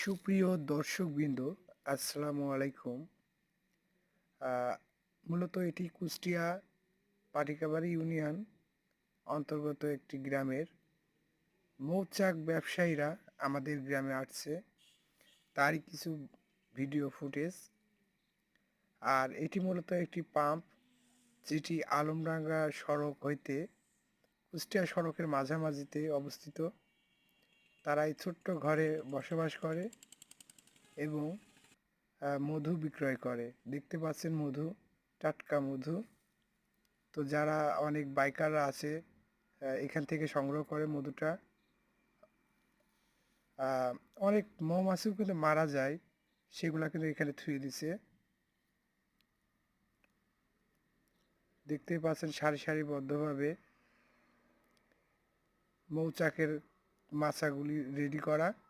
সুপ্রিয় দর্শকবৃন্দ, আসসালামু আলাইকুম। মূলত এটি কুষ্টিয়া পাটিকাবাড়ি ইউনিয়ন অন্তর্গত একটি গ্রামের মৌচাক ব্যবসায়ীরা আমাদের গ্রামে আসছে, তারই কিছু ভিডিও ফুটেজ। আর এটি মূলত একটি পাম্প, যেটি আলমডাঙ্গা সড়ক হইতে কুষ্টিয়া সড়কের মাঝামাঝিতে অবস্থিত। তারা এই ছোট্ট ঘরে বসবাস করে এবং মধু বিক্রয় করে। দেখতে পাচ্ছেন মধু, টাটকা মধু। তো যারা অনেক বাইকাররা আছে এখান থেকে সংগ্রহ করে মধুটা। অনেক মৌমাছিও কিন্তু মারা যায়, সেগুলা কিন্তু এখানে থুয়ে দিছে। দেখতেই পাচ্ছেন সারিবদ্ধভাবে মৌচাকের মাচাগুলি রেডি করা।